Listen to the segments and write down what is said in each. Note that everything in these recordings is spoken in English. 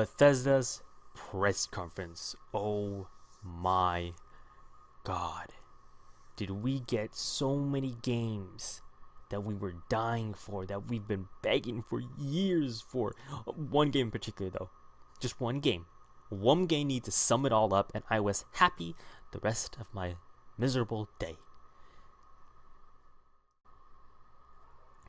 Bethesda's press conference. Oh my god. Did we get so many games that we were dying for, that we've been begging for years for? One game in particular though. Just one game. One game needs to sum it all up, and I was happy the rest of my miserable day.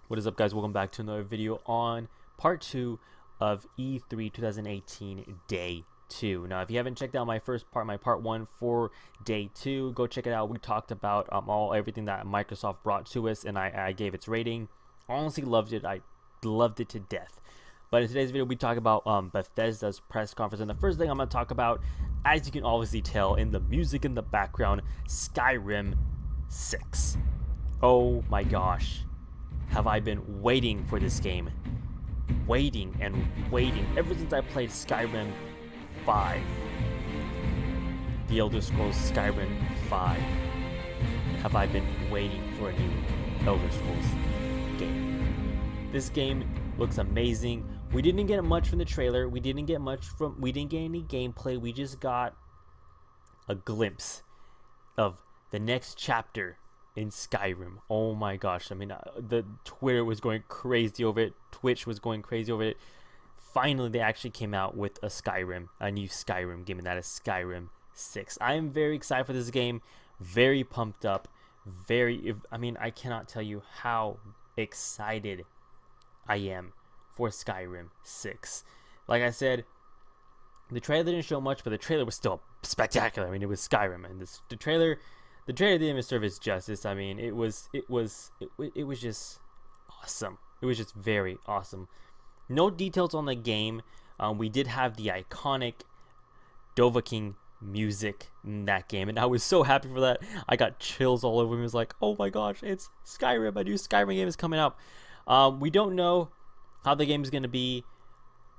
What is up, guys? Welcome back to another video on part 2 of E3 2018 Day 2. Now, if you haven't checked out my first part, my part 1 for Day 2, go check it out. We talked about everything that Microsoft brought to us, and I gave its rating. Honestly, loved it. I loved it to death. But in today's video, we talk about Bethesda's press conference, and the first thing I'm going to talk about, as you can obviously tell in the music in the background, Skyrim 6. Oh my gosh. Have I been waiting for this game? Waiting and waiting ever since I played Skyrim 5. The Elder Scrolls Skyrim 5. Have I been waiting for a new Elder Scrolls game? This game looks amazing. We didn't get much from the trailer. We didn't get any gameplay. We just got a glimpse of the next chapter in Skyrim. Oh my gosh. I mean, the Twitter was going crazy over it. Twitch was going crazy over it. Finally, they actually came out with a new Skyrim game, and that is Skyrim 6. I am very excited for this game. Very pumped up. I cannot tell you how excited I am for Skyrim 6. Like I said, the trailer didn't show much, but the trailer was still spectacular. I mean, it was Skyrim, and the trailer didn't even serve its justice. I mean, it was just awesome. It was just very awesome. No details on the game. We did have the iconic Dovahkiin music in that game, and I was so happy for that. I got chills all over me. It was like, oh my gosh, it's Skyrim. A new Skyrim game is coming up. We don't know how the game is going to be.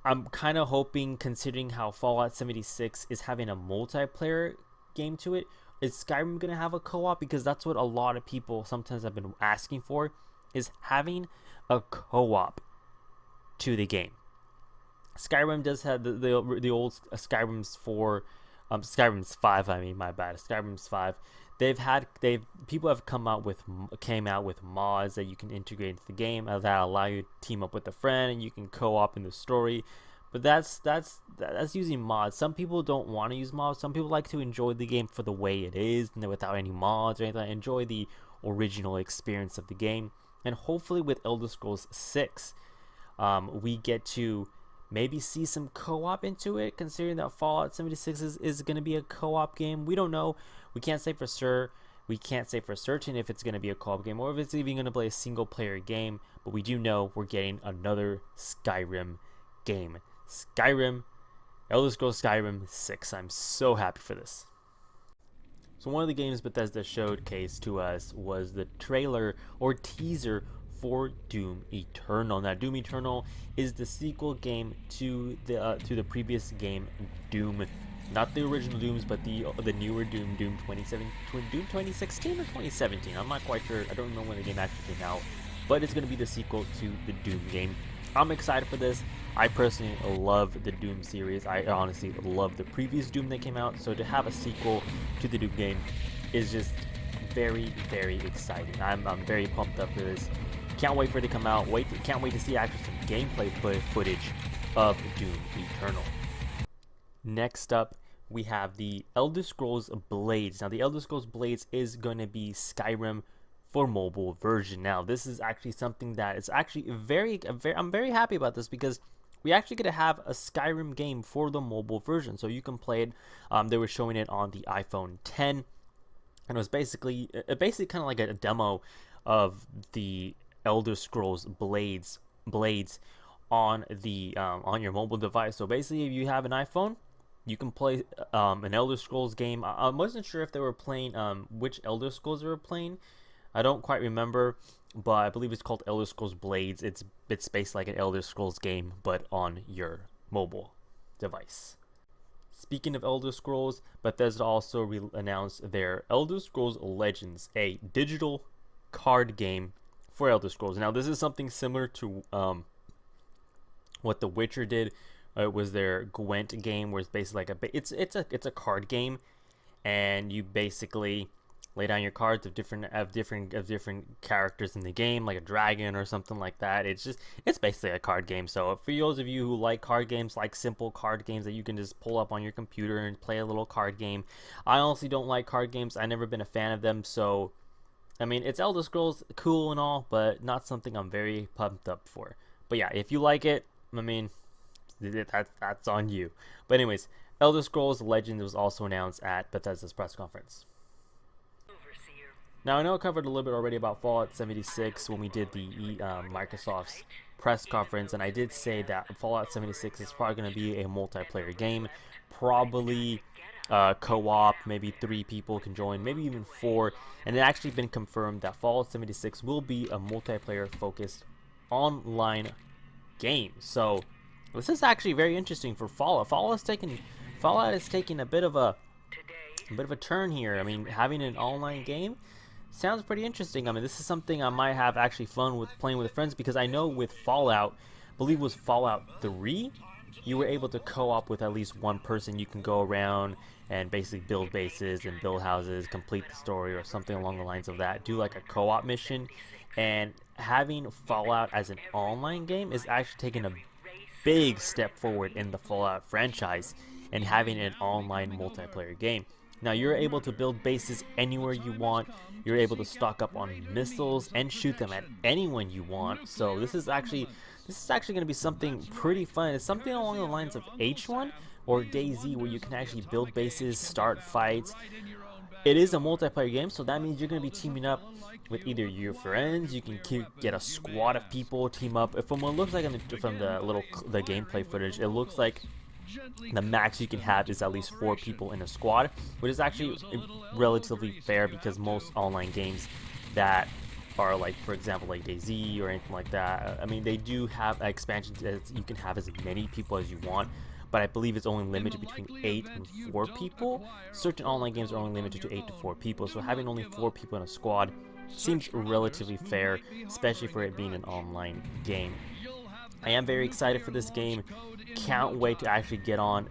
I'm kind of hoping, considering how Fallout 76 is having a multiplayer game to it, is Skyrim going to have a co-op? Because that's what a lot of people sometimes have been asking for, is having a co-op to the game. Skyrim does have the old Skyrim's 4, Skyrim's 5. I mean, my bad. Skyrim's 5. People have came out with mods that you can integrate into the game that allow you to team up with a friend and you can co-op in the story. But that's using mods. Some people don't want to use mods. Some people like to enjoy the game for the way it is, and without any mods or anything. Enjoy the original experience of the game. And hopefully with Elder Scrolls 6, we get to maybe see some co-op into it, considering that Fallout 76 is going to be a co-op game. We don't know. We can't say for sure. We can't say for certain if it's going to be a co-op game or if it's even going to play a single-player game. But we do know we're getting another Skyrim game. Elder Scrolls Skyrim 6. I'm so happy for this. So one of the games Bethesda showcased to us was the trailer or teaser for Doom Eternal. Now, Doom Eternal is the sequel game to the previous game, Doom. Not the original Dooms, but the newer Doom, Doom 2016 or 2017. I'm not quite sure. I don't remember when the game actually came out, but it's going to be the sequel to the Doom game. I'm excited for this. I personally love the Doom series. I honestly love the previous Doom that came out, so to have a sequel to the Doom game is just very, very exciting. I'm very pumped up for this. Can't wait for it to come out. Can't wait to see actually some gameplay footage of Doom Eternal. Next up, we have the Elder Scrolls Blades. Now, the Elder Scrolls Blades is going to be Skyrim for mobile version. Now, this is actually something that is actually I'm very happy about this, because we actually get to have a Skyrim game for the mobile version, so you can play it. They were showing it on the iPhone 10, and it was basically kind of like a demo of the Elder Scrolls Blades on your mobile device. So basically, if you have an iPhone, you can play an Elder Scrolls game. I wasn't sure if they were playing which Elder Scrolls they were playing. I don't quite remember, but I believe it's called Elder Scrolls Blades. It's based like an Elder Scrolls game, but on your mobile device. Speaking of Elder Scrolls, Bethesda also announced their Elder Scrolls Legends, a digital card game for Elder Scrolls. Now, this is something similar to what The Witcher did It was their Gwent game, where it's basically like it's a card game, and you basically lay down your cards of different characters in the game, like a dragon or something like that. It's basically a card game. So for those of you who like card games, like simple card games that you can just pull up on your computer and play a little card game. I honestly don't like card games. I've never been a fan of them. So I mean, it's Elder Scrolls, cool and all, but not something I'm very pumped up for. But yeah, if you like it, I mean, that's on you. But anyways, Elder Scrolls Legends was also announced at Bethesda's press conference. Now, I know I covered a little bit already about Fallout 76 when we did the Microsoft's press conference, and I did say that Fallout 76 is probably going to be a multiplayer game, probably co-op, maybe 3 people can join, maybe even 4, and it actually been confirmed that Fallout 76 will be a multiplayer-focused online game. So this is actually very interesting for Fallout. Fallout is taking a bit of a turn here. I mean, having an online game sounds pretty interesting. I mean, this is something I might have actually fun with playing with friends, because I know with Fallout, I believe it was Fallout 3, you were able to co-op with at least one person. You can go around and basically build bases and build houses, complete the story or something along the lines of that, do like a co-op mission. And having Fallout as an online game is actually taking a big step forward in the Fallout franchise, and having an online multiplayer game. Now, you're able to build bases anywhere you want. You're able to stock up on missiles and shoot them at anyone you want. So this is actually going to be something pretty fun. It's something along the lines of H1 or DayZ, where you can actually build bases, start fights. It is a multiplayer game, so that means you're going to be teaming up with either your friends. You can get a squad of people, team up. From what it looks like from the gameplay footage, it looks like the max you can have is at least 4 people in a squad, which is actually relatively fair, because most online games that are like, for example, like DayZ or anything like that, I mean, they do have expansions that you can have as many people as you want, but I believe it's only limited between 8 and 4 people. Certain online games are only limited to 8 to 4 people, so having only 4 people in a squad seems relatively fair, especially for it being an online game. I am very excited for this game. Can't wait to actually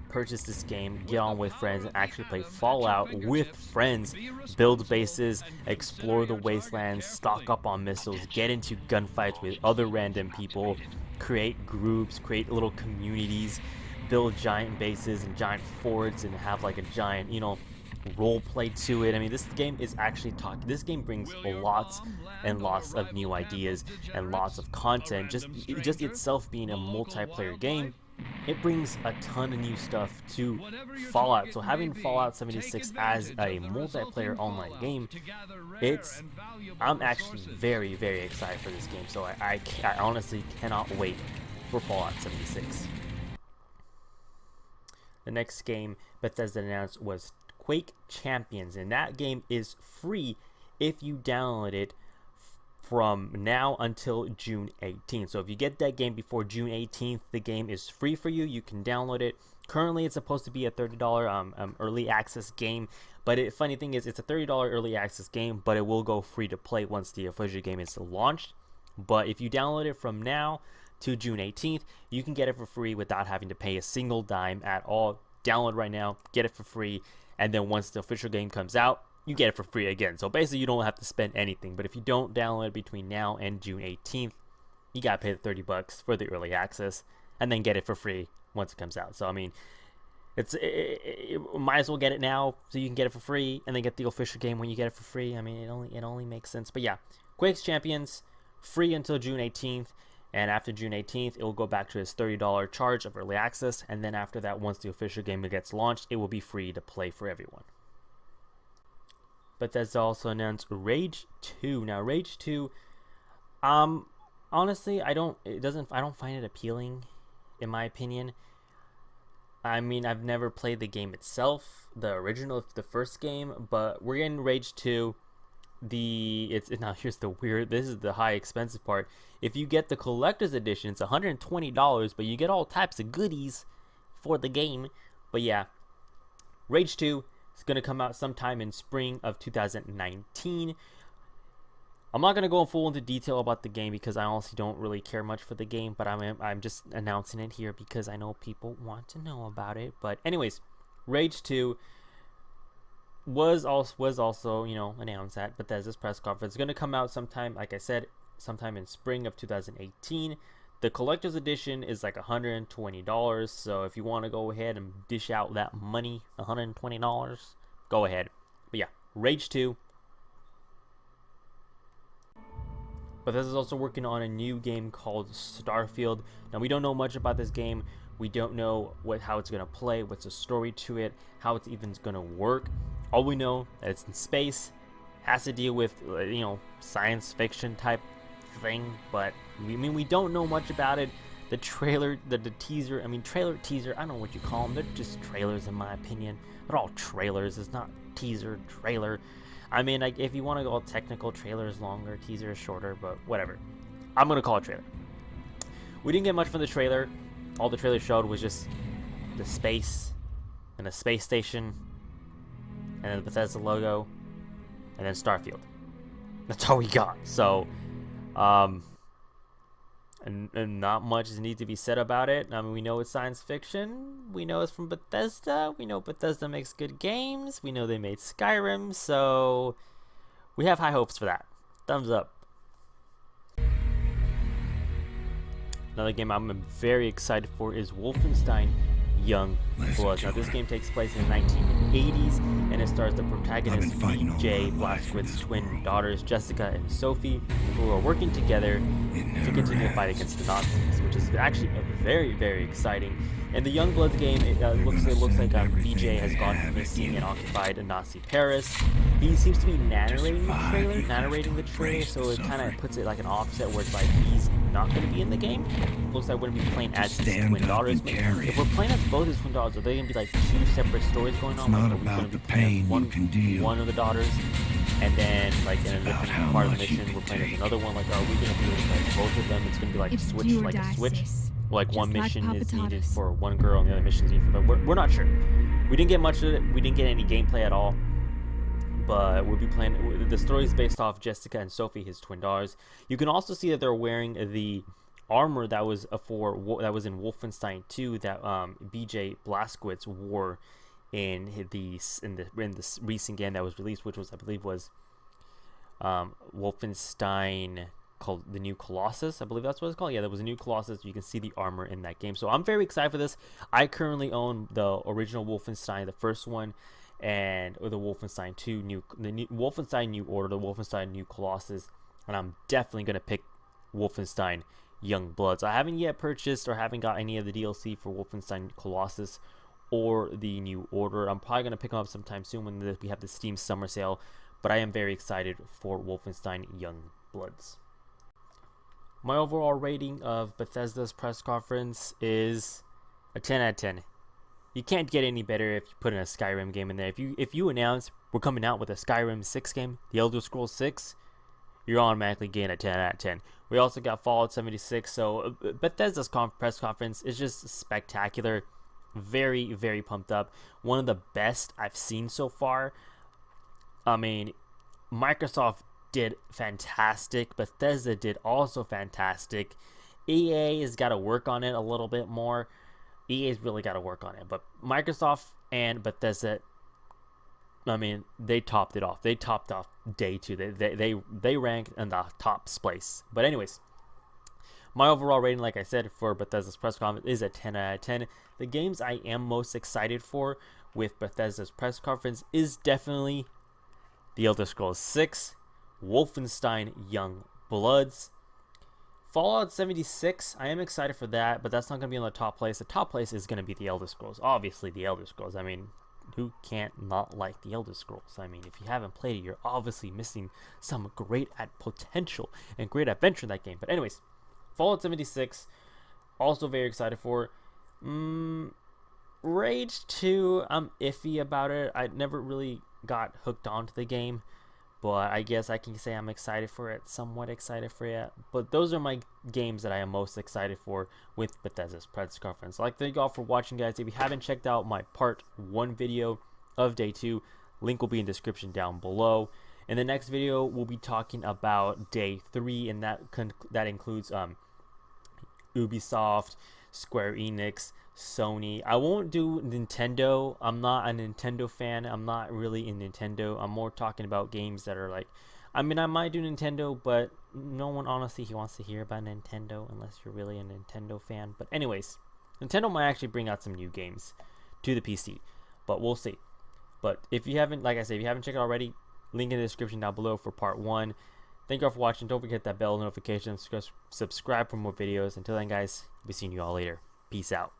purchase this game, get on with friends, and actually play Fallout with friends, build bases, explore the wastelands, stock up on missiles, get into gunfights with other random people, create groups, create little communities, build giant bases and giant forts, and have like a giant, role play to it. I mean, this game is actually this game brings lots and lots of new ideas and lots of content. Just itself being a multiplayer game, it brings a ton of new stuff to Fallout. So having Fallout 76 as a multiplayer online game, I'm actually very, very excited for this game. So I honestly cannot wait for Fallout 76. The next game Bethesda announced was Quake Champions, and that game is free if you download it from now until June 18th. So if you get that game before June 18th, the game is free for you. You can download it. Currently, it's supposed to be a $30 early access game, but funny thing is, it's a $30 early access game, but it will go free to play once the official game is launched. But if you download it from now to June 18th, you can get it for free without having to pay a single dime at all. Download right now, get it for free, and then once the official game comes out, you get it for free again. So basically, you don't have to spend anything. But if you don't download it between now and June 18th, you gotta pay the $30 for the early access, and then get it for free once it comes out. So I mean, it might as well get it now so you can get it for free, and then get the official game when you get it for free. I mean, it only makes sense. But yeah, Quake Champions free until June 18th. And after June 18th, it will go back to its $30 charge of early access. And then after that, once the official game gets launched, it will be free to play for everyone. Bethesda also announced Rage 2. Now, Rage 2, honestly, I don't find it appealing, in my opinion. I mean, I've never played the game itself, the original, the first game, but we're getting Rage 2. Now here's this is the high expensive part. If you get the collector's edition, it's $120, but you get all types of goodies for the game. But yeah, Rage 2 is going to come out sometime in spring of 2019. I'm not gonna go full into detail about the game because I honestly don't really care much for the game, but I'm just announcing it here because I know people want to know about it. But anyways, Rage 2 was also announced at Bethesda's press conference. It's gonna come out sometime, like I said, sometime in spring of 2018. The collector's edition is like $120, so if you want to go ahead and dish out that money, $120, go ahead. But yeah, Rage 2. Bethesda's also working on a new game called Starfield. Now, we don't know much about this game. We don't know how it's going to play, what's the story to it, how it's even going to work. All we know that it's in space, has to deal with, science fiction type thing, but we don't know much about it. The trailer, the teaser, teaser, I don't know what you call them. They're just trailers in my opinion. They're all trailers. It's not teaser, trailer. Like, if you want to go all technical, trailer is longer, teaser is shorter, but whatever. I'm going to call it trailer. We didn't get much from the trailer. All the trailer showed was just the space and a space station and then the Bethesda logo and then Starfield. That's all we got. So, and not much needs to be said about it. We know it's science fiction. We know it's from Bethesda. We know Bethesda makes good games. We know they made Skyrim, so we have high hopes for that. Thumbs up. Another game I'm very excited for is Wolfenstein Young Blood. Now, this game takes place in the 1980s, and it stars the protagonist BJ Blazkowicz's twin daughters, Jessica and Sophie, who are working together to continue to fight against the Nazis, which is actually very, very exciting. In the Young Bloods game, it looks like BJ has gone missing and occupied in Nazi Paris. He seems to be narrating the trailer, so it kind of puts it like an offset where it's like he's not going to be in the game. Looks like we're going to be playing as his twin daughters. If we're playing as both his twin daughters, are they going to be like two separate stories going on? It's not about the pain you can deal. One of the daughters, and then like in a different part of the mission, we're playing as another one. Like, are we going to be able to play both of them? It's going to be like a switch. Like one mission is needed for one girl and the other mission is needed for, but we're not sure. We didn't get much of it. We didn't get any gameplay at all. But we'll be playing. The story is based off Jessica and Sophie, his twin daughters. You can also see that they're wearing the armor that was in Wolfenstein 2 that BJ Blazkowicz wore in the recent game that was released, which was, I believe, was Wolfenstein called the New Colossus. I believe that's what it's called. Yeah, there was a New Colossus. You can see the armor in that game. So I'm very excited for this. I currently own the original Wolfenstein, the first one, or the Wolfenstein 2, the new Wolfenstein New Order, the Wolfenstein New Colossus, and I'm definitely gonna pick Wolfenstein Young Bloods. I haven't yet purchased or haven't got any of the DLC for Wolfenstein Colossus or the New Order. I'm probably gonna pick them up sometime soon when we have the Steam Summer Sale, but I am very excited for Wolfenstein Young Bloods. My overall rating of Bethesda's press conference is a 10 out of 10. You can't get any better if you put in a Skyrim game in there. If you announce we're coming out with a Skyrim 6 game, The Elder Scrolls 6, you're automatically getting a 10 out of 10. We also got Fallout 76, so Bethesda's press conference is just spectacular. Very, very pumped up. One of the best I've seen so far. Microsoft did fantastic. Bethesda did also fantastic. EA has got to work on it a little bit more. EA's really got to work on it. But Microsoft and Bethesda, they topped it off. They topped off day 2. They ranked in the top place. But anyways, my overall rating, like I said, for Bethesda's press conference is a 10 out of 10. The games I am most excited for with Bethesda's press conference is definitely The Elder Scrolls 6, Wolfenstein Young Bloods, Fallout 76. I am excited for that, but that's not going to be on the top place. The top place is going to be The Elder Scrolls. Obviously, The Elder Scrolls. Who can't not like The Elder Scrolls? If you haven't played it, you're obviously missing some great potential and great adventure in that game. But anyways, Fallout 76, also very excited for. Rage 2, I'm iffy about it. I never really got hooked onto the game, but I guess I can say I'm excited for it, somewhat excited for it. But those are my games that I am most excited for with Bethesda's press conference. I'd like to thank you all for watching, guys. If you haven't checked out my part 1 video of day 2, link will be in the description down below. In the next video, we'll be talking about day 3, and that includes Ubisoft, Square Enix, Sony. I won't do Nintendo. I'm not a Nintendo fan. I'm not really in Nintendo. I'm more talking about games that are like, I mean, I might do Nintendo, but no one honestly wants to hear about Nintendo unless you're really a Nintendo fan. But anyways, Nintendo might actually bring out some new games to the PC, but we'll see. But if you haven't, like I said, if you haven't checked it already, link in the description down below for part 1. Thank you all for watching. Don't forget that bell notification. Subscribe for more videos. Until then, guys, we'll be seeing you all later. Peace out.